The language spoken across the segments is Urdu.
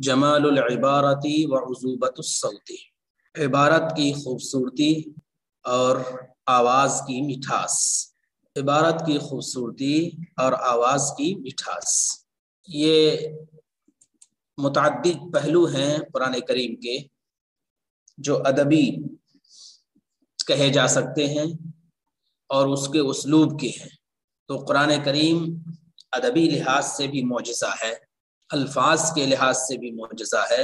جمال العبارتی و عذوبت الصوت، عبارت کی خوبصورتی اور آواز کی مٹھاس۔ عبارت کی خوبصورتی اور آواز کی مٹھاس، یہ متعدد پہلو ہیں قرآن کریم کے جو ادبی کہے جا سکتے ہیں اور اس کے اسلوب کے ہیں۔ تو قرآن کریم ادبی لحاظ سے بھی معجزہ ہے، الفاظ کے لحاظ سے بھی معجزہ ہے،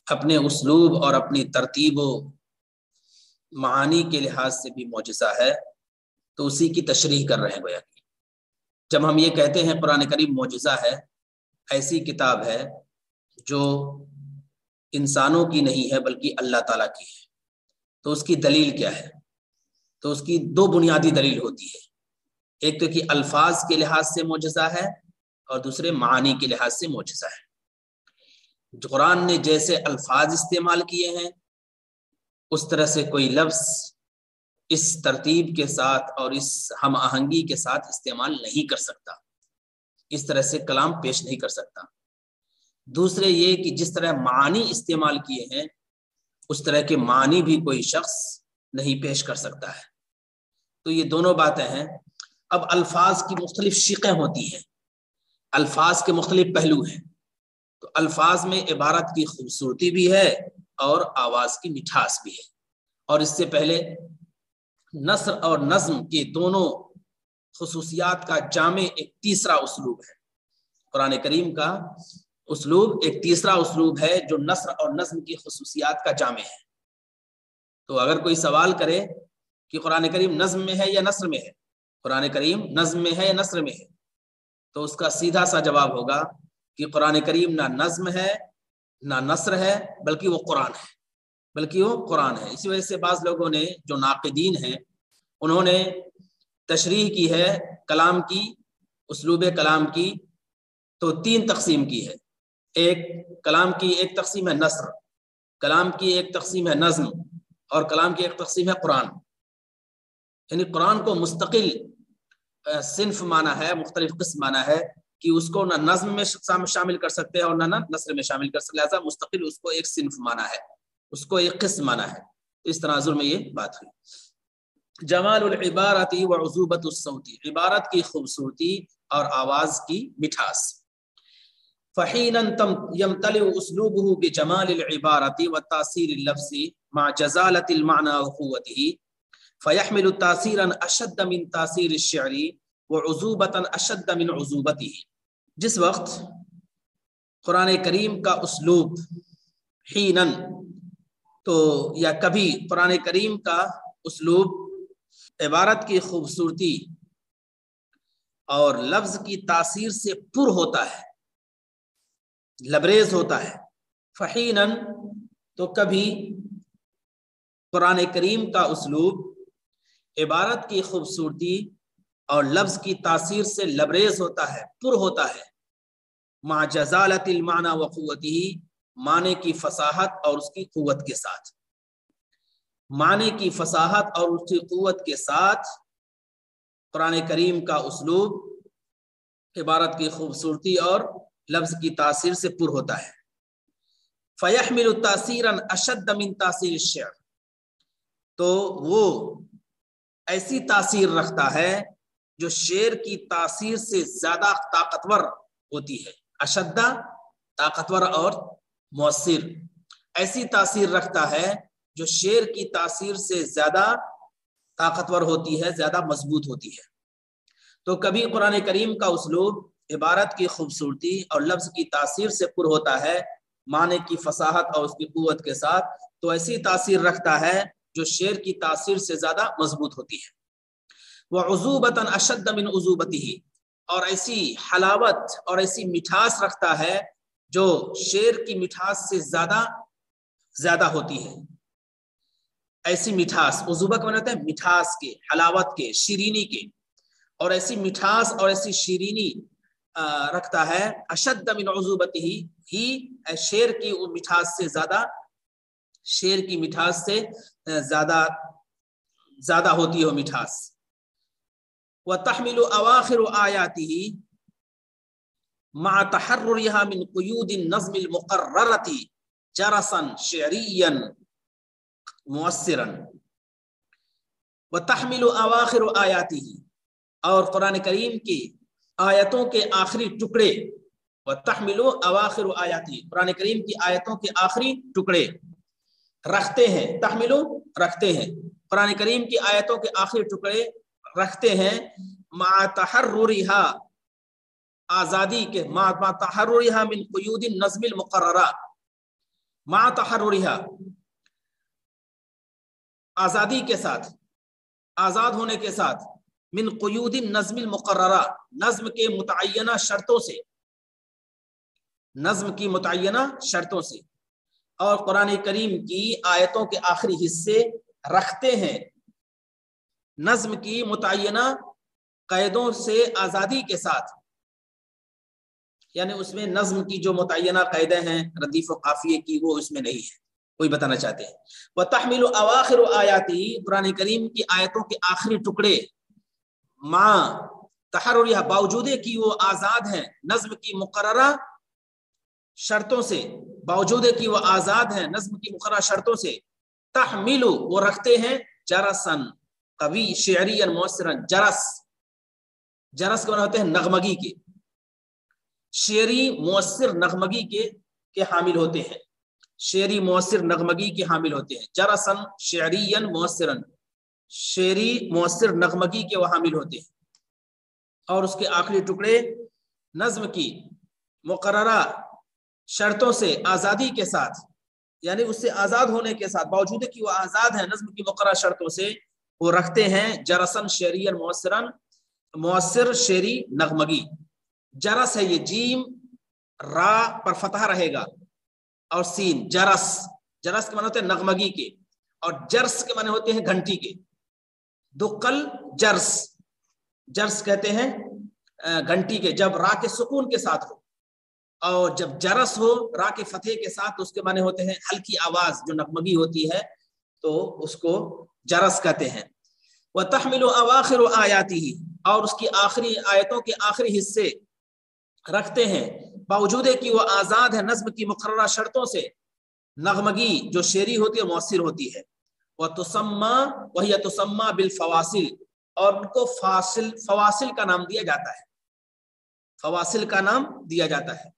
اپنے اسلوب اور اپنی ترتیب و معانی کے لحاظ سے بھی معجزہ ہے۔ تو اسی کی تشریح کر رہے ہیں گویا کہ جب ہم یہ کہتے ہیں قرآن کریم معجزہ ہے، ایسی کتاب ہے جو انسانوں کی نہیں ہے بلکہ اللہ تعالیٰ کی ہے، تو اس کی دلیل کیا ہے؟ تو اس کی دو بنیادی دلیل ہوتی ہے، ایک تو کہ الفاظ کے لحاظ سے معجزہ ہے اور دوسرے معانی کے لحاظ سے معجزہ ہے۔ قرآن نے جیسے الفاظ استعمال کیے ہیں اس طرح سے کوئی لفظ اس ترتیب کے ساتھ اور اس ہم آہنگی کے ساتھ استعمال نہیں کر سکتا، اس طرح سے کلام پیش نہیں کر سکتا۔ دوسرے یہ کہ جس طرح معانی استعمال کیے ہیں اس طرح کے معنی بھی کوئی شخص نہیں پیش کر سکتا ہے۔ تو یہ دونوں باتیں ہیں۔ اب الفاظ کی مختلف شقیں ہوتی ہیں، الفاظ کے مختلف پہلو ہیں، تو الفاظ میں عبارت کی خوبصورتی بھی ہے اور آواز کی مٹھاس بھی ہے۔ اور اس سے پہلے نثر اور نظم کے دونوں خصوصیات کا جامع ایک تیسرا اسلوب ہے۔ قرآن کریم کا اسلوب ایک تیسرا اسلوب ہے جو نثر اور نظم کی خصوصیات کا جامع ہے۔ تو اگر کوئی سوال کرے کہ قرآن کریم نظم میں ہے یا نثر میں ہے، قرآن کریم نظم میں ہے یا نثر میں ہے، تو اس کا سیدھا سا جواب ہوگا کہ قرآن کریم نہ نظم ہے نہ نثر ہے بلکہ وہ قرآن ہے، اسی وجہ سے بعض لوگوں نے جو ناقدین ہیں انہوں نے تشریح کی ہے کلام کی، اسلوب کلام کی، تو تین تقسیم کی ہے۔ کلام کی ایک تقسیم ہے نثر، کلام کی ایک تقسیم ہے نظم، اور کلام کی ایک تقسیم ہے قرآن۔ یعنی قرآن کو مستقل صنف مانا ہے، مختلف قسم مانا ہے کہ اس کو نہ نظم میں شامل کر سکتے ہیں اور نہ نثر میں شامل کر سکتے، لہذا مستقل اس کو ایک صنف مانا ہے، اس کو ایک قسم مانا ہے۔ اس تناظر میں یہ بات ہوئی۔ جمال العبارت و عذوبت الصوت، عبارت کی خوبصورتی اور آواز کی مٹھاس۔ فحینا یمتلئ اسلوبه بجمال العبارت وتاثیر اللفظ مع جزالة المعنى وقوته فيحمل تاثیرا اشد من تاثیر الشعر وعذوبة اشد من عذوبته۔ جس وقت قرآن کریم کا اسلوب حینا تو یا کبھی قرآن کریم کا اسلوب عبارت کی خوبصورتی اور لفظ کی تاثیر سے پر ہوتا ہے، لبریز ہوتا ہے، فحینا تو کبھی قرآن کریم کا اسلوب عبارت کی خوبصورتی اور لفظ کی تاثیر سے لبریز ہوتا ہے، پر ہوتا ہے، مع جزالت المعنی وقوتہ، معنی کی فصاحت اور اس کی قوت کے ساتھ، معنی کی فصاحت اور اس کی قوت کے ساتھ قرآن کریم کا اسلوب عبارت کی خوبصورتی اور لفظ کی تاثیر سے پر ہوتا ہے۔ فَيَحْمِلُ تَأْثِيرًا أَشَدَّ مِن تَأْثِيرِ الشِّعْرِ، تو وہ ایسی تاثیر رکھتا ہے جو شعر کی تاثیر سے زیادہ طاقتور ہوتی ہے۔ اشد طاقتور اور مؤثر، ایسی تاثیر رکھتا ہے جو شعر کی تاثیر سے زیادہ طاقتور ہوتی ہے، زیادہ مضبوط ہوتی ہے۔ تو کبھی قرآن کریم کا اسلوب عبارت کی خوبصورتی اور لفظ کی تاثیر سے پر ہوتا ہے، معنی کی فصاحت اور اس کی قوت کے ساتھ، تو ایسی تاثیر رکھتا ہے جو شعر کی تاثیر سے زیادہ مضبوط ہوتی ہے۔ وَعُذُوبَةً أَشَدَّ مِنْ عُذُوبَتِهِ، اور ایسی حلاوت اور ایسی مٹھاس رکھتا ہے جو شعر کی مٹھاس سے زیادہ ہوتی ہے۔ ایسی مٹھاس، عذوبہ کا معنی ہے مٹھاس کے، حلاوت کے، شیرینی کے، اور ایسی مٹھاس اور ایسی شیرینی رکھتا ہے، اشد من عذوبتہ، ہی شعر کی مٹھاس سے زیادہ، شعر کی مٹھاس سے زیادہ ہوتی ہے وہ مٹھاس۔ وَتَحْمِلُ أَوَاخِرُ آيَاتِهِ، مع تحررها من قيود النظم المقررة جرسا شعريا مؤثرا وتحمل اواخر آیاته، اور قرآن کریم کی آیتوں کے آخری ٹکڑے، وتحمل اواخر آیاته، قرآن کریم کی آیتوں کے آخری ٹکڑے رکھتے ہیں، تحمل رکھتے ہیں، قرآن کریم کی آیتوں کے آخری ٹکڑے رکھتے ہیں، مع تحررها، آزادی کے، مع تحررها من قیود النظم المقررہ، مع تحررها، آزادی کے ساتھ، آزاد ہونے کے ساتھ، من قیود النظم المقررہ، نظم کے متعینہ شرطوں سے، نظم کی متعینہ شرطوں سے، اور قرآن کریم کی آیتوں کے آخری حصے رکھتے ہیں نظم کی متعینہ قیدوں سے آزادی کے ساتھ، یعنی اس میں نظم کی جو متعینہ قیدیں ہیں ردیف و قافیے کی، وہ اس میں نہیں ہے، کوئی بتانا چاہتے ہیں۔ وَتَحْمِلُ أَوَاخِرُ آیَاتِهِ، قرآن کریم کی آیتوں کے آخری ٹکڑے، ماں تحرریہ، باوجود کہ وہ آزاد ہیں نظم کی مقررہ شرطوں سے، باوجود کہ وہ آزاد ہیں نظم کی مقررہ شرطوں سے، تحمل، وہ رکھتے ہیں جرسن، قوی شعری مؤثرن، جرس، جرس کے معنی ہوتے ہیں نغمگی کے، شعری مؤثر نغمگی کے حامل ہوتے ہیں، شعری مؤثر نغمگی کے حامل ہوتے ہیں، جرسن شعری مؤثرن، شعری مؤثر نغمگی کے وہ حامل ہوتے ہیں، اور اس کے آخری ٹکڑے نظم کی مقررہ شرطوں سے آزادی کے ساتھ، یعنی اس سے آزاد ہونے کے ساتھ، باوجود کہ وہ آزاد ہیں نظم کی مقررہ شرطوں سے، وہ رکھتے ہیں جرسن شعری مؤثرن، مؤثر شعری نغمگی۔ جرس ہے یہ، جیم را پر فتح رہے گا اور سین، جرس، جرس کے معنی ہوتے ہیں نغمگی کے، اور جرس کے معنی ہوتے ہیں گھنٹی کے، دقل جرس، جرس کہتے ہیں گھنٹی کے، جب را کے سکون کے ساتھ ہو، اور جب جرس ہو را کے فتح کے ساتھ تو اس کے معنی ہوتے ہیں ہلکی آواز جو نغمگی ہوتی ہے، تو اس کو جرس کہتے ہیں۔ وَتَحْمِلُ أَوَاخِرُ آیَاتِهِ، اور اس کی آخری آیتوں کے آخری حصے رکھتے ہیں، باوجود کہ وہ آزاد ہے نظم کی مقررہ شرطوں سے، نغمگی جو شعری ہوتی ہے مؤثر ہوتی ہے۔ وَتُسَمَّى وَهِيَ تُسَمَّى بِالْفَوَاصِل، اور ان کو فواصل کا نام دیا جاتا ہے، فواصل کا نام دیا جاتا ہے۔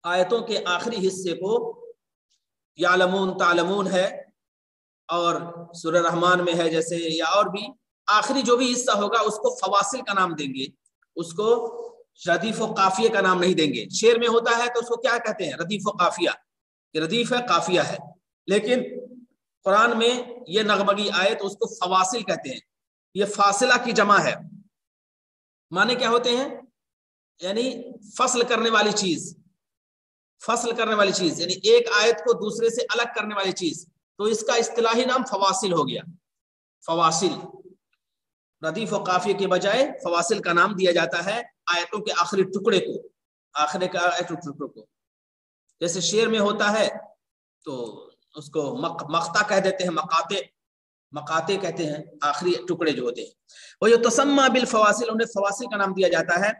آیتوں کے آخری حصے کو یعلمون تعلمون ہے، اور سورہ رحمان میں ہے جیسے، یا اور بھی آخری جو بھی حصہ ہوگا اس کو فواصل کا نام دیں گے، اس کو ردیف و قافیہ کا نام نہیں دیں گے۔ شعر میں ہوتا ہے تو اس کو کیا کہتے ہیں؟ ردیف و قافیہ، یہ ردیف ہے قافیہ ہے، لیکن قرآن میں یہ نغمگی آئے تو اس کو فواصل کہتے ہیں، یہ فاصلہ کی جمع ہے۔ معنی کیا ہوتے ہیں؟ یعنی فصل کرنے والی چیز، فصل کرنے والی چیز، یعنی ایک آیت کو دوسرے سے الگ کرنے والی چیز، تو اس کا اصطلاحی نام فواصل ہو گیا، فواصل۔ ردیف و قافیہ کے بجائے فواصل کا نام دیا جاتا ہے آیتوں کے آخری ٹکڑے کو، آخری کا ٹکڑے کو۔ جیسے شعر میں ہوتا ہے تو اس کو مقطع کہہ دیتے ہیں، مقاطع کہتے ہیں آخری ٹکڑے جو ہوتے ہیں۔ وہ یہ تسمى بالفواصل، انہیں فواصل کا نام دیا جاتا ہے،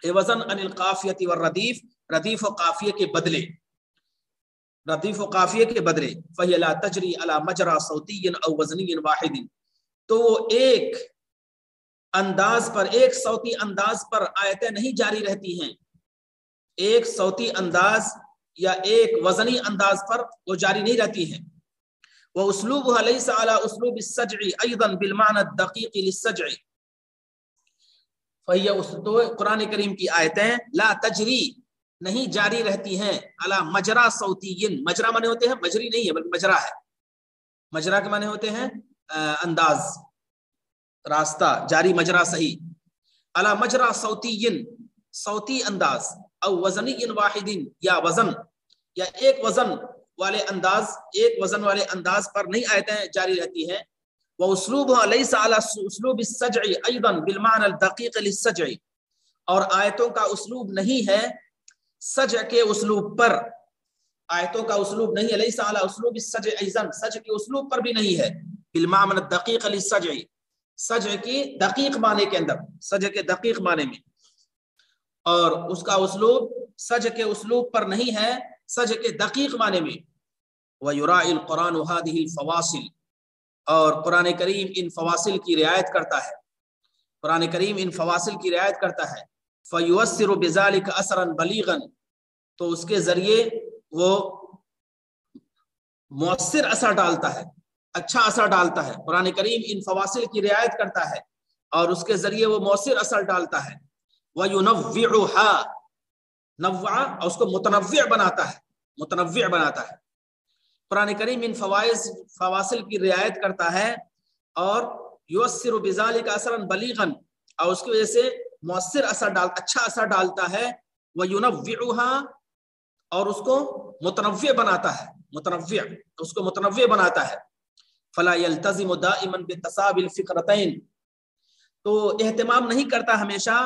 وزن عن القافیہ والردیف، ردیف و قافیہ کے بدلے، ردیف و قافیہ کے بدلے۔ فهي لا تجري على مجرى صوتي او وزني واحد، تو وہ ایک انداز پر، ایک صوتی انداز پر آیتیں نہیں جاری رہتی ہیں، ایک صوتی انداز یا ایک وزنی انداز پر وہ جاری نہیں رہتی ہیں۔ واسلوبها ليس على اسلوب السجع ايضا بالمعنى الدقيق للسجع، تو قرآن کریم کی آیتیں لا تجری، نہیں جاری رہتی ہیں، علی مجرا صوتی، مجرا معنی ہوتے ہیں مجری نہیں ہے بلکہ مجرا ہے، مجرا کے معنی ہوتے ہیں انداز، راستہ، جاری مجرا صحیح، علی مجرا صوتی، صوتی انداز، او وزنی واحد، یا وزن، یا ایک وزن والے انداز، ایک وزن والے انداز پر نہیں آیتیں جاری رہتی ہیں۔ وَأُسْلُوبُهَا لَيْسَ عَلَى أُسْلُوبِ السَّجْعِ أَيْضًا بِالْمَعْنَى الدَّقِيقِ لِلسَّجْعِ، اور آیتوں کا اسلوب نہیں ہے سجع کے اسلوب پر، آیتوں کا اسلوب نہیں ہے، لَيْسَ عَلَى أُسْلُوبِ السَّجْعِ أَيْضًا، سجع کے اسلوب پر بھی نہیں ہے، بِالْمَعْنَى الدَّقِيقِ لِلسَّجْعِ، سجع کی دقیق معنی کے اندر، سجع کے دقیق معنی میں۔ اور اس کا اسلوب سج کے اسلوب پر نہیں ہے، سج کے دقیق معنی میں۔ وَيُرَاعِي الْقُرْآنُ هَذِهِ الْفَوَاصِلِ، اور قرآن کریم ان فواصل کی رعایت کرتا ہے، قرآن کریم ان فواصل کی رعایت کرتا ہے۔ فَيُوَسِّرُ بِذَلِكَ أَثَرًا بَلِيغًا، تو اس کے ذریعے وہ مؤثر اثر ڈالتا ہے، اچھا اثر ڈالتا ہے۔ قرآن کریم ان فواصل کی رعایت کرتا ہے اور اس کے ذریعے وہ مؤثر اثر ڈالتا ہے۔ وَيُنَوِّعُهَا، نوع، اور اس کو متنوع بناتا ہے، متنوع بناتا ہے۔ قرآن کریم ان فواصل کی رعایت کرتا ہے اور یؤثر بذلک اثرا بلیغا، اور اس کی وجہ سے مؤثر اثر اچھا اثر ڈالتا ہے۔ وَيُنَوِّعُهَا، اور اس کو متنوع بناتا ہے، متنوع، اس کو متنوع بناتا ہے۔ فلا يلتزم دائما بتصاب الفقرتين، تو اہتمام نہیں کرتا ہمیشہ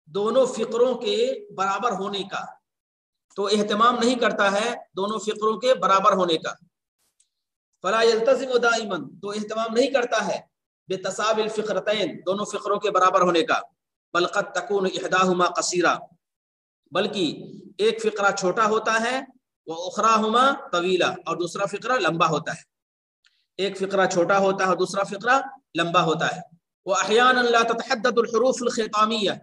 دونوں فقروں کے برابر ہونے کا، تو اہتمام نہیں کرتا ہے دونوں فقروں کے برابر ہونے کا۔ فلا يلتزم دائما، تو اہتمام نہیں کرتا ہے بتصاب الفقرتين، دونوں فقروں کے برابر ہونے کا۔ بل قد تكون احداهما قصيرا، بلکہ ایک فقرہ چھوٹا ہوتا ہے، وأخراهما طويلا، اور دوسرا فقرہ لمبا ہوتا ہے۔ ایک فقرہ چھوٹا ہوتا ہے اور دوسرا فقرہ لمبا ہوتا ہے۔ وأحيانا لا تتحدد الحروف الختامية،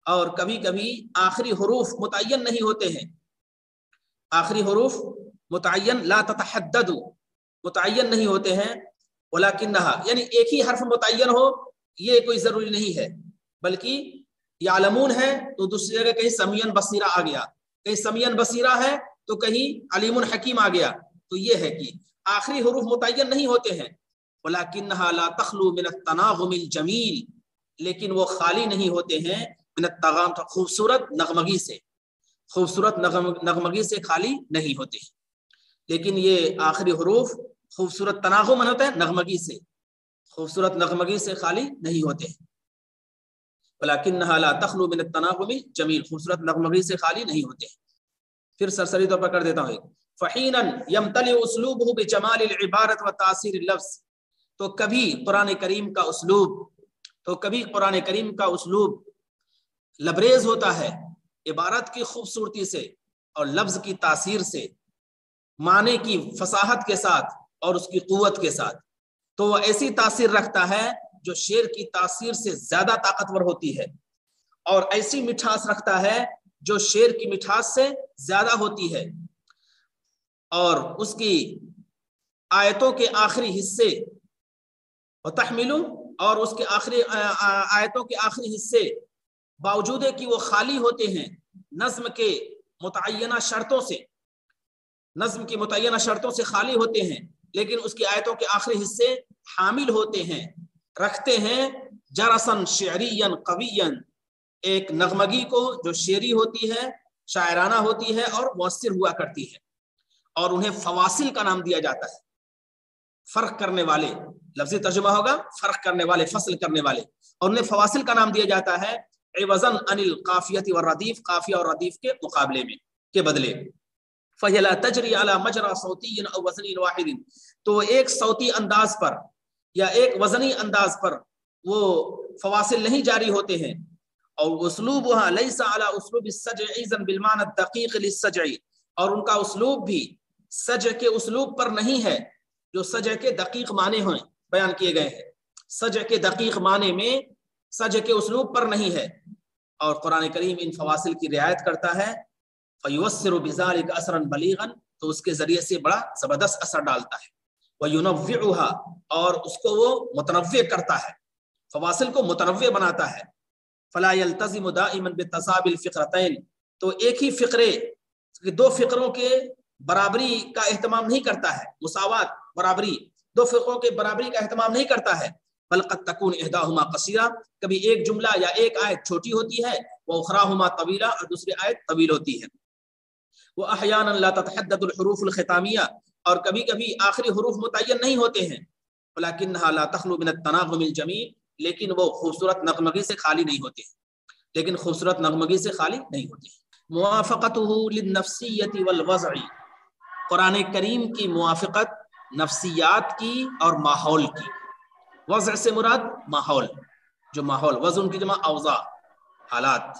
اور کبھی کبھی آخری حروف متعین نہیں ہوتے ہیں، آخری حروف متعین، لا تتحدد، متعین نہیں ہوتے ہیں۔ ولکنها، یعنی ایک ہی حرف متعین ہو یہ کوئی ضروری نہیں ہے، بلکہ یعلمون ہے تو دوسری جگہ کہیں سمیعن بصیرہ آ گیا، کہیں سمیعن بصیرہ ہے تو کہیں علیم حکیم آ گیا، تو یہ ہے کہ آخری حروف متعین نہیں ہوتے ہیں۔ ولکنها لا تخلو من التناغم الجمیل، لیکن وہ خالی نہیں ہوتے ہیں من التغام، خوبصورت نغمگی سے، خوبصورت نغمگی سے خالی نہیں ہوتے ہیں۔ لیکن یہ آخری حروف خوبصورت تناغم ہوتا ہے، نغمگی سے، خوبصورت نغمگی سے خالی نہیں ہوتے ہیں۔ ولکنها لا تخلو من التناغم الجمیل، خوبصورت نغمگی سے خالی نہیں ہوتے ہیں۔ پھر سرسری طور پر کر دیتا ہوں ایک، فحینا یمتلئ اسلوبہ بجمال العبارت وتاثیر اللفظ، تو کبھی قرآن کریم کا اسلوب، تو کبھی قرآن کریم کا اسلوب لبریز ہوتا ہے عبارت کی خوبصورتی سے اور لفظ کی تاثیر سے، معنی کی فصاحت کے ساتھ اور اس کی قوت کے ساتھ، تو وہ ایسی تاثیر رکھتا ہے جو شعر کی تاثیر سے زیادہ طاقتور ہوتی ہے، اور ایسی مٹھاس رکھتا ہے جو شعر کی مٹھاس سے زیادہ ہوتی ہے۔ اور اس کی آیتوں کے آخری حصے وتحمل، اور اس کے آخری آیتوں کے آخری حصے باوجود کہ وہ خالی ہوتے ہیں نظم کے متعینہ شرطوں سے، نظم کی متعینہ شرطوں سے خالی ہوتے ہیں، لیکن اس کی آیتوں کے آخری حصے حامل ہوتے ہیں، رکھتے ہیں جرسن شعریا قویا، ایک نغمگی کو جو شعری ہوتی ہے، شاعرانہ ہوتی ہے اور مؤثر ہوا کرتی ہے، اور انہیں فواصل کا نام دیا جاتا ہے، فرق کرنے والے، لفظی ترجمہ ہوگا فرق کرنے والے، فصل کرنے والے، اور انہیں فواصل کا نام دیا جاتا ہے عوضاً عن القافیۃ والردیف، قافیہ اور ردیف کے مقابلے میں، کے بدلے۔ فَهِيَ لَا تَجْرِي عَلَى مَجْرَى صَوْتِيٍّ أَوْ وَزْنٍ وَاحِدٍ، تو ایک صوتی انداز پر یا ایک وزنی انداز پر وہ فواصل نہیں جاری ہوتے ہیں۔ اور اسلوبها ليس على اسلوب السجع ايضا بالمعنى الدقيق للسجع، اور ان کا اسلوب بھی سجع کے اسلوب پر نہیں ہے جو سجع کے دقیق معنی ہیں بیان کیے گئے ہیں، سجع کے دقیق معنی میں سجع کے اسلوب پر نہیں ہے۔ اور قرآن کریم ان فواصل کی رعایت کرتا ہے، فیوسر بذلک اثرا بلیغا، تو اس کے ذریعے سے بڑا زبردست اثر ڈالتا ہے۔ وینوعها، اور اس کو وہ متنوع کرتا ہے، فواصل کو متنوع بناتا ہے۔ فلا يلتزم دائما بتصاب الفقرتين، تو ایک ہی فقرے، دو فقروں کے برابری کا اہتمام نہیں کرتا ہے، مساوات، برابری، دو فقروں کے برابری کا اہتمام نہیں کرتا ہے۔ بل قد تكون احداهما قصيرا، کبھی ایک جملہ یا ایک آیت چھوٹی ہوتی ہے، واخراهما طويلا، اور دوسری آیت طویل ہوتی ہے۔ واحيانا لا تتحدد الحروف الختاميه، اور کبھی کبھی آخری حروف متعین نہیں ہوتے ہیں۔ ولكنها لا تخلو من التناغم الجميل، لیکن وہ خوبصورت نغمگی سے خالی نہیں ہوتے، لیکن خوبصورت نغمگی سے خالی نہیں ہوتے۔ موافقته للنفسیۃ والوضع، قرآن کریم کی موافقت نفسیات کی اور ماحول کی۔ وضع سے مراد ماحول، جو ماحول، وزن کی جمع اوضاع، حالات۔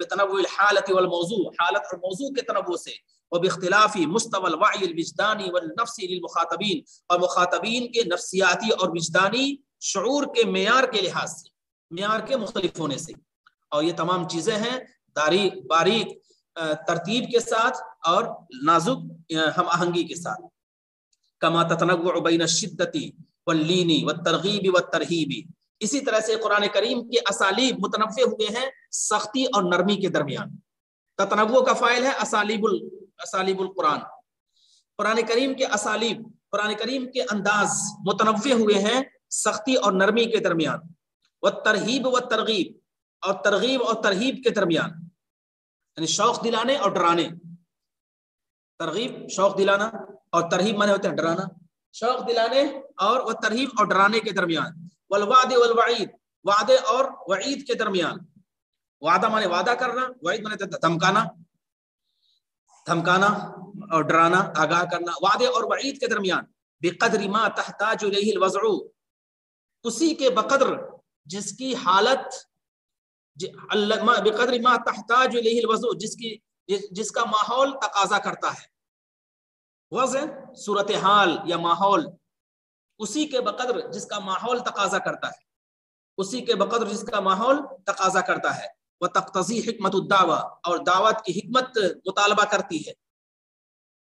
بتنوع الحالة والموضوع، حالت اور موضوع کے تنوع سے، وباختلاف مستوى الوعي الوجدانی والنفسی للمخاطبین، اور مخاطبین کے نفسیاتی اور وجدانی شعور کے معیار کے لحاظ سے، معیار کے مختلف ہونے سے. اور یہ تمام چیزیں ہیں باریک ترتیب کے ساتھ اور نازک ہم آہنگی کے ساتھ. کما تتنوع بین الشدۃ واللین والترغیب والترہیب، اسی طرح سے قرآن کریم کے اسالیب متنوع ہوئے ہیں سختی اور نرمی کے درمیان. تتنوع کا فاعل ہے اسالیب القرآن. قرآن کریم کے اسالیب، قرآن کریم کے انداز متنوع ہوئے ہیں سختی اور نرمی کے درمیان. والترہیب والترغیب، اور ترغیب اور ترہیب کے درمیان، یعنی شوق دلانے اور ڈرانے. ترغیب شوق دلانا اور ترہیب مانے ہوتے ہیں ڈرانا. شوق دلانے اور وہ ترہیب اور ڈرانے کے درمیان. والوعد والوعید، وعدے اور وعید کے درمیان. وعدہ مانے وعدہ کرنا، وعید مانے دھمکانا، دھمکانا اور ڈرانا، آگاہ کرنا. وعدے اور وعید کے درمیان. بقدر ما تحتاج الیہ الوضع، اسی کے بقدر جس کی حالت، بقدر ما تحتاج الیہ الوضع، جس کا ماحول تقاضا کرتا ہے. وضع صورتحال یا ماحول، اسی کے بقدر جس کا ماحول تقاضا کرتا ہے، اسی کے بقدر جس کا ماحول تقاضا کرتا ہے. وتقتضی حکمت الدعوہ، اور دعوت کی حکمت مطالبہ کرتی ہے،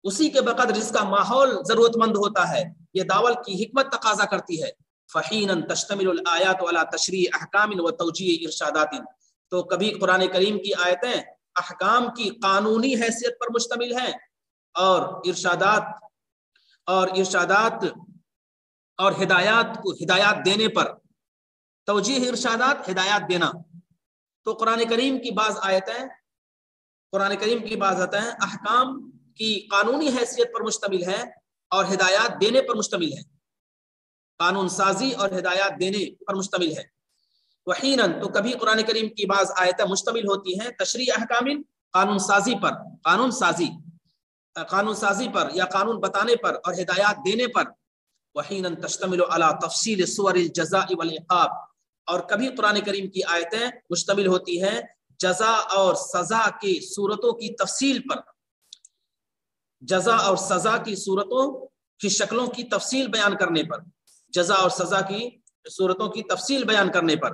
اسی کے بقدر جس کا ماحول ضرورت مند ہوتا ہے، یہ دعوت کی حکمت تقاضا کرتی ہے. فحینا تشتمل الآیات علی تشریع احکام وتوجیہ ارشادات، تو کبھی قرآن کریم کی آیتیں احکام کی قانونی حیثیت پر مشتمل ہیں، اور ارشادات اور ہدایات دینے پر. توجیہ ارشادات، ہدایات دینا. تو قرآن کریم کی بعض آیتیں احکام کی قانونی حیثیت پر مشتمل ہیں اور ہدایات دینے پر مشتمل ہیں، قانون سازی اور ہدایات دینے پر مشتمل ہے. وحیناً، تو کبھی قرآن کریم کی بعض آیتیں مشتمل ہوتی ہیں تشریع احکام، قانون سازی پر یا قانون بتانے پر اور ہدایات دینے پر. وحیناً تشتمل علی تفصیل صور الجزاء والعقاب، اور کبھی قرآن کریم کی آیتیں مشتمل ہوتی ہیں جزا اور سزا کی صورتوں کی تفصیل پر، جزا اور سزا کی صورتوں کی شکلوں کی تفصیل بیان کرنے پر، جزا اور سزا کی صورتوں کی تفصیل بیان کرنے پر.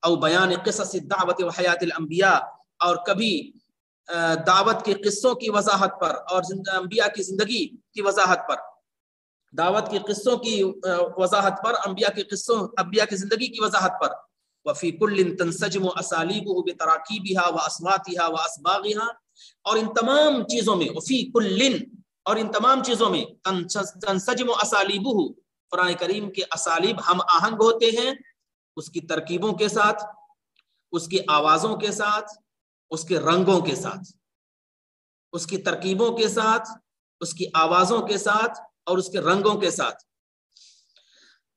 او بیان قصص الدعوت و حیات الانبیاء، اور کبھی دعوت کے قصوں کی وضاحت پر اور انبیاء کی زندگی کی وضاحت پر، دعوت کے قصوں کی وضاحت پر، انبیاء کی زندگی کی وضاحت پر. وفی کل تنسجم اسالیبہ بتراکیبها واصواتها واسباغها، اور ان تمام چیزوں میں، وفی کل، اور ان تمام چیزوں میں، تنسجم اسالیبہ، قرآن کریم کے اسالیب ہم آہنگ ہوتے ہیں اس کی ترکیبوں کے ساتھ، اس کی آوازوں کے ساتھ، اس کے رنگوں کے ساتھ، اس کی ترکیبوں کے ساتھ، اس کی آوازوں کے ساتھ اور اس کے رنگوں کے ساتھ.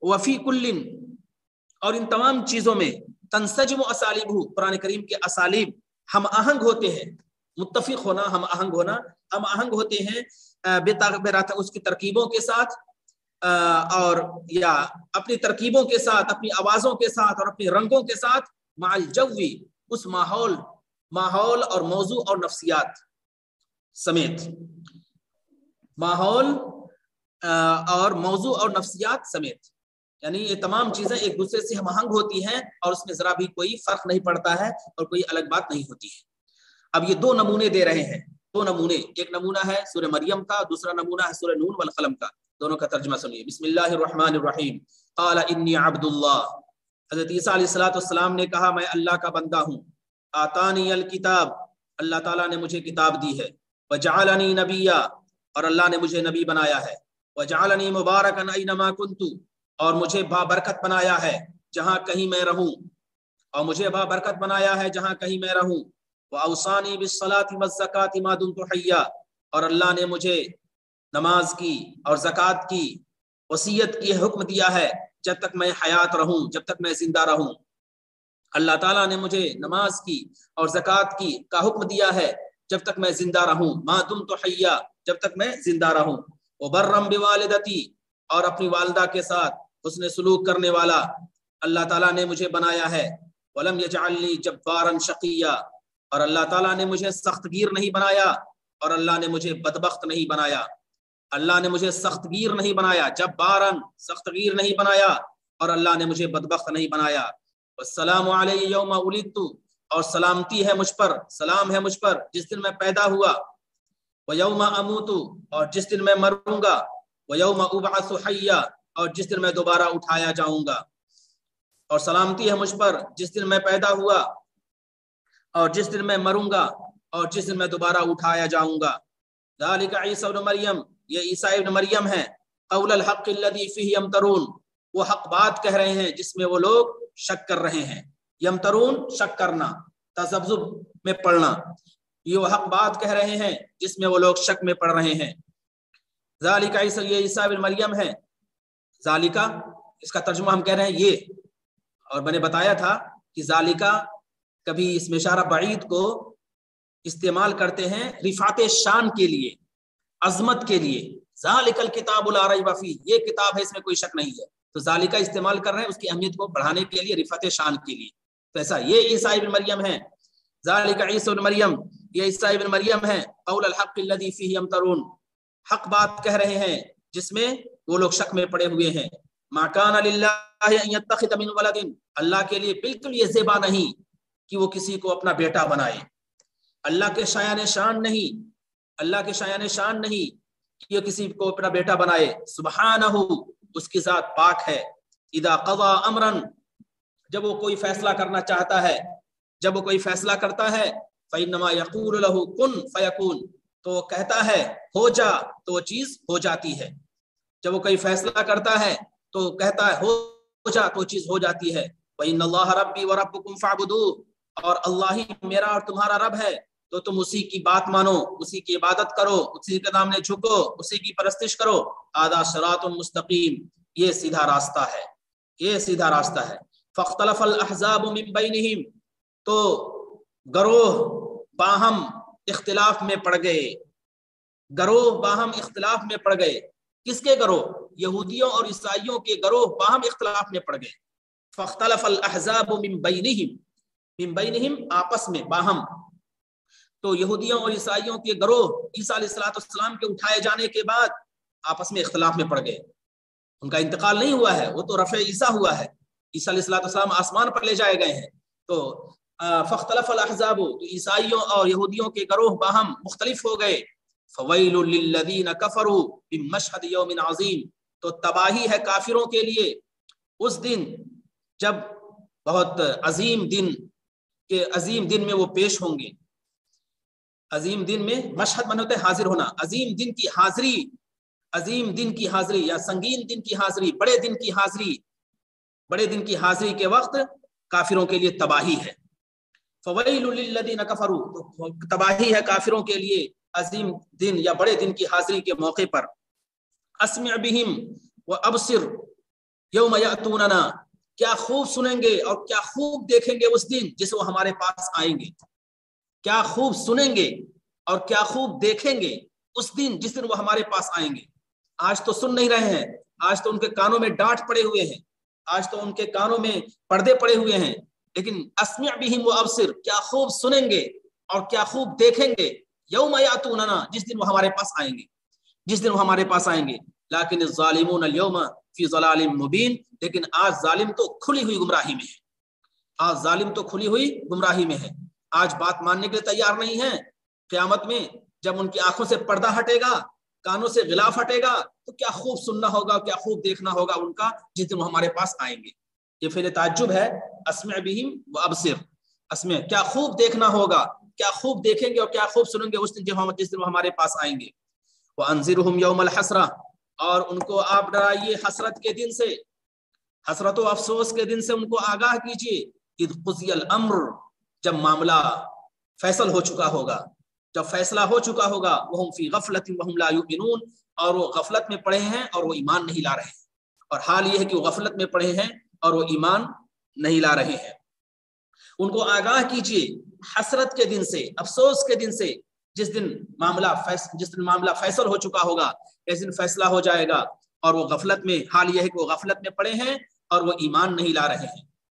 وفی کل، اور ان تمام چیزوں میں، تنسجم اسالیبہ، قرآن کریم کے اسالیب ہم آہنگ ہوتے ہیں. متفق ہونا، ہم آہنگ ہوتے ہیں اس کی ترکیبوں کے ساتھ، اور یا اپنی ترکیبوں کے ساتھ، اپنی آوازوں کے ساتھ اور اپنے رنگوں کے ساتھ. مع الجو، اس ماحول اور موضوع اور نفسیات سمیت، ماحول اور موضوع اور نفسیات سمیت، یعنی یہ تمام چیزیں ایک دوسرے سے ہم آہنگ ہوتی ہیں اور اس میں ذرا بھی کوئی فرق نہیں پڑتا ہے اور کوئی الگ بات نہیں ہوتی ہے. اب یہ 2 نمونے دے رہے ہیں، 2 نمونے، ایک نمونہ ہے سورہ مریم کا، دوسرا نمونہ ہے سورہ نون والقلم کا. دونوں کا ترجمہ سنیے. بسم اللہ الرحمن الرحیم. قال انی عبد اللہ، حضرت عیسیٰ علیہ السلام نے کہا میں اللہ کا بندہ ہوں. آتانی الکتاب، اللہ تعالیٰ نے مجھے کتاب دی ہے. وجعلنی نبیا، اور اللہ نے مجھے نبی بنایا ہے. وجعلنی مبارکا اینما کنت، اور مجھے بابرکت بنایا ہے جہاں کہیں میں رہوں، وأوصانی بالصلاة والزکاة ما دمت حیا، اور اللہ نے مجھے نماز کی اور زکوٰۃ کی وصیت کی حکم دیا ہے جب تک میں حیات رہوں، جب تک میں زندہ رہوں. اللہ تعالیٰ نے مجھے نماز کی اور زکوٰۃ کی کا حکم دیا ہے جب تک میں زندہ رہوں، ما دمت حیا، جب تک میں زندہ رہوں. وبرم بوالدتی، اور اپنی والدہ کے ساتھ حسن سلوک کرنے والا اللہ تعالیٰ نے مجھے بنایا ہے. ولم یجعلنی جبارا شقیا، اور اللہ تعالیٰ نے مجھے سخت گیر نہیں بنایا اور اللہ نے مجھے بدبخت نہیں بنایا. اللہ نے مجھے سخت گیر نہیں بنایا، جبارن سخت گیر نہیں بنایا، اور اللہ نے مجھے بدبخت نہیں بنایا. والسلام علی یوم ولدت، اور سلامتی ہے مجھ پر، سلام ہے مجھ پر جس دن میں پیدا ہوا. ویوم اموت، اور جس دن میں مروں گا. ویوم ابعث حیا، اور جس دن میں دوبارہ اٹھایا جاؤں گا. اور سلامتی ہے مجھ پر جس دن میں پیدا ہوا اور جس دن میں مروں گا اور جس دن میں دوبارہ اٹھایا جاؤں گا. ذالک عیسی ابن مریم، یہ عیسیٰ ابن مریم ہے. قول الحق الذی فیہ یمترون، وہ حق بات کہہ رہے ہیں جس میں وہ لوگ شک کر رہے ہیں. یمترون شک کرنا، تذبذب میں پڑھنا. یہ وہ حق بات کہہ رہے ہیں جس میں وہ لوگ شک میں پڑھ رہے ہیں. ذالک عیسی، یہ عیسیٰ ابن مریم ہے. ذالکہ اس کا ترجمہ ہم کہہ رہے ہیں یہ، اور میں نے بتایا تھا کہ ذالکہ کبھی اس میں اشارہ بعید کو استعمال کرتے ہیں رفعت شان کے لیے، عظمت کے لیے. ذالک الکتاب لا ریب فیہ، یہ کتاب ہے اس میں کوئی شک نہیں ہے. تو ذالکہ استعمال کر رہے ہیں اس کی اہمیت کو بڑھانے کے لیے، رفعت شان کے لیے. تو ایسا یہ عیسیٰ ابن مریم ہے. ذالک عیسی ابن مریم، یہ عیسیٰ ابن مریم ہے. قول الحق الذی فیہ یمترون، حق بات کہہ رہے ہیں جس میں وہ لوگ شک میں پڑے ہوئے ہیں. ما کان للہ ان یتخذ من ولد، اللہ کے لیے بالکل یہ زیبا نہیں کہ وہ کسی کو اپنا بیٹا بنائے. اللہ کے شایان شان نہیں، اللہ کے شایان شان نہیں کہ یہ کسی کو اپنا بیٹا بنائے. سبحانہ، اس کی ذات پاک ہے. اذا قضا امرا، جب وہ کوئی فیصلہ کرنا چاہتا ہے، جب وہ کوئی فیصلہ کرتا ہے، فإنما يقول له کن فیکون، تو وہ کہتا ہے ہو جا، تو وہ چیز ہو جاتی ہے. جب وہ کوئی فیصلہ کرتا ہے تو کہتا ہے ہو جا، تو چیز ہو جاتی ہے. وَإِنَّ اللَّهَ رَبِّي وَرَبُّكُمْ فَاعْبُدُوهُ، اور اللہ ہی میرا اور تمہارا رب ہے، تو تم اسی کی بات مانو، اسی کی عبادت کرو، اسی کے سامنے جھکو، اسی کی پرستش کرو. هَذَا صِرَاطٌ مستقیم، یہ سیدھا راستہ ہے، یہ سیدھا راستہ ہے. فَاخْتَلَفَ الْأَحْزَابُ مِنْ بَيْنِهِمْ، تو گروہ باہم اختلاف میں پڑ گئے، گروہ باہم اختلاف میں پڑ گئے. کس کے گروہ؟ یہودیوں اور عیسائیوں کے گروہ باہم اختلاف میں پڑ گئے. فاختلف الاحزاب من بینہم، من بینہم آپس میں، باہم. تو یہودیوں اور عیسائیوں کے گروہ عیسیٰ علیہ السلام کے اٹھائے جانے کے بعد آپس میں اختلاف میں پڑ گئے. ان کا انتقال نہیں ہوا ہے، وہ تو رفع عیسیٰ ہوا ہے، عیسیٰ علیہ السلام آسمان پر لے جائے گئے ہیں. تو فاختلف الاحزاب، تو عیسائیوں اور یہودیوں کے گروہ باہم مختلف ہو گئے. فویل للذین کفروا من مشہد یوم عظیم، تو تباہی ہے کافروں کے لیے اس دن جب بہت عظیم دن کے عظیم دن میں وہ پیش ہوں گے. عظیم دن میں مشہد من ہوتا ہے حاضر ہونا، عظیم دن کی حاضری، عظیم دن کی حاضری یا سنگین دن کی حاضری، بڑے دن کی حاضری، بڑے دن کی حاضری کے وقت کافروں کے لیے تباہی ہے. فویل للذین کفروا، تو تباہی ہے کافروں کے لیے عظیم دن یا بڑے دن کی حاضری کے موقع پر. اسمع بہم وابصر یوم یاتوننا، کیا خوب سنیں گے اور کیا خوب دیکھیں گے اس دن جس وہ ہمارے پاس آئیں گے. کیا خوب سنیں گے اور کیا خوب دیکھیں گے اس دن جس دن وہ ہمارے پاس آئیں گے. آج تو سن نہیں رہے ہیں، آج تو ان کے کانوں میں ڈانٹ پڑے ہوئے ہیں، آج تو ان کے کانوں میں پردے پڑے ہوئے ہیں. لیکن اسمع بہم وابصر، کیا خوب سنیں گے اور کیا خوب دیکھیں گے یوم یاتوننا، جس دن وہ ہمارے پاس آئیں گے، جس دن وہ ہمارے پاس آئیں گے. لیکن الظالمون اليوم فی ضلال مبین، لیکن آج ظالم تو کھلی ہوئی گمراہی میں ہے، آج ظالم تو کھلی ہوئی گمراہی میں ہے. آج بات ماننے کے لیے تیار نہیں ہے. قیامت میں جب ان کی آنکھوں سے پردہ ہٹے گا، کانوں سے غلاف ہٹے گا، تو کیا خوب سننا ہوگا، کیا خوب دیکھنا ہوگا ان کا جس دن وہ ہمارے پاس آئیں گے. یہ فعل تعجب ہے، اسمع بہم وابصر، اسمع کیا خوب دیکھنا ہوگا، کیا خوب دیکھیں گے اور کیا خوب سنیں گے اس دن جس دن وہ ہمارے پاس آئیں گے. وانذرہم یوم الحسرہ، اور ان کو آپ ڈرائیے حسرت کے دن سے، حسرت و افسوس کے دن سے ان کو آگاہ کیجیے. اذ قضی الامر، جب معاملہ فیصل ہو چکا ہوگا، جب فیصلہ ہو چکا ہوگا. وہم فی غفلت وہم لا یؤمنون، اور وہ غفلت میں پڑے ہیں اور وہ ایمان نہیں لا رہے ہیں. اور حال یہ ہے کہ وہ غفلت میں پڑے ہیں اور وہ ایمان نہیں لا رہے ہیں. ان کو آگاہ کیجیے حسرت کے دن سے، افسوس کے دن سے، جس دن معاملہ فیصل ہو چکا ہوگا، اس دن فیصلہ ہو جائے گا اور وہ غفلت میں، حال یہ ہے کہ وہ غفلت میں پڑے ہیں اور وہ ایمان نہیں لا رہے ہیں.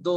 2